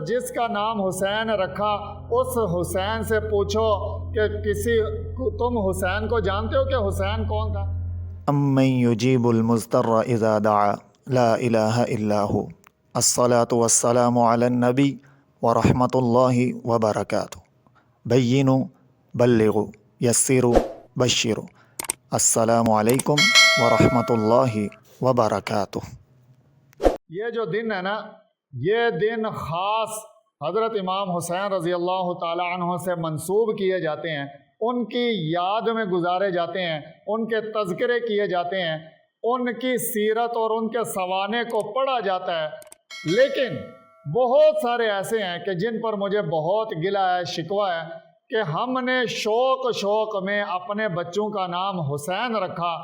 جس کا نام حسین رکھا اس حسین سے پوچھو کہ تم حسین کو جانتے ہو کہ حسین کون تھا؟ امن یجیب المضطر اذا دعا لا الہ الا ہو الصلاۃ والسلام علی النبی ورحمۃ اللہ وبرکاتہ بینوا بلغوا یسروا بشروا السلام علیکم ورحمۃ اللہ وبرکاتہ۔ یہ جو دن ہے نا، یہ دن خاص حضرت امام حسین رضی اللہ تعالی عنہ سے منسوب کیے جاتے ہیں، ان کی یاد میں گزارے جاتے ہیں، ان کے تذکرے کیے جاتے ہیں، ان کی سیرت اور ان کے سوانح کو پڑھا جاتا ہے۔ لیکن بہت سارے ایسے ہیں کہ جن پر مجھے بہت گلہ ہے، شکوہ ہے کہ ہم نے شوق میں اپنے بچوں کا نام حسین رکھا۔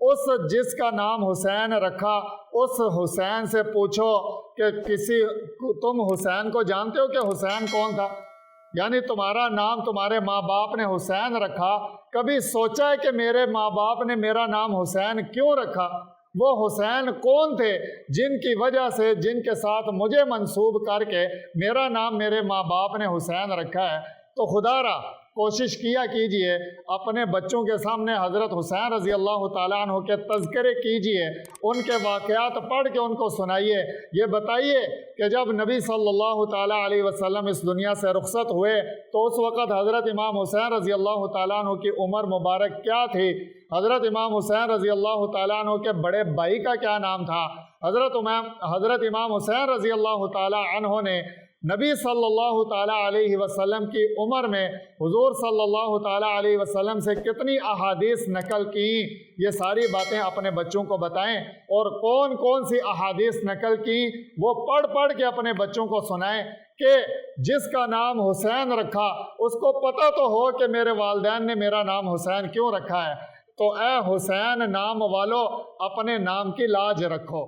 اس جس کا نام حسین رکھا اس حسین سے پوچھو کہ تم حسین کو جانتے ہو کہ حسین کون تھا؟ یعنی تمہارا نام تمہارے ماں باپ نے حسین رکھا، کبھی سوچا ہے کہ میرے ماں باپ نے میرا نام حسین کیوں رکھا؟ وہ حسین کون تھے جن کی وجہ سے، جن کے ساتھ مجھے منسوب کر کے میرا نام میرے ماں باپ نے حسین رکھا ہے؟ تو خدا را کوشش کیا کیجئے، اپنے بچوں کے سامنے حضرت حسین رضی اللہ تعالیٰ عنہ کے تذکرے کیجئے، ان کے واقعات پڑھ کے ان کو سنائیے۔ یہ بتائیے کہ جب نبی صلی اللہ تعالیٰ علیہ وسلم اس دنیا سے رخصت ہوئے تو اس وقت حضرت امام حسین رضی اللہ تعالیٰ عنہ کی عمر مبارک کیا تھی؟ حضرت امام حسین رضی اللہ تعالیٰ عنہ کے بڑے بھائی کا کیا نام تھا؟ حضرت امام حسین رضی اللہ تعالیٰ عنہ نے نبی صلی اللہ تعالیٰ علیہ وسلم کی عمر میں حضور صلی اللہ تعالیٰ علیہ وسلم سے کتنی احادیث نقل کی، یہ ساری باتیں اپنے بچوں کو بتائیں، اور کون کون سی احادیث نقل کی وہ پڑھ کے اپنے بچوں کو سنائیں کہ جس کا نام حسین رکھا اس کو پتہ تو ہو کہ میرے والدین نے میرا نام حسین کیوں رکھا ہے۔ تو اے حسین نام والو، اپنے نام کی لاج رکھو۔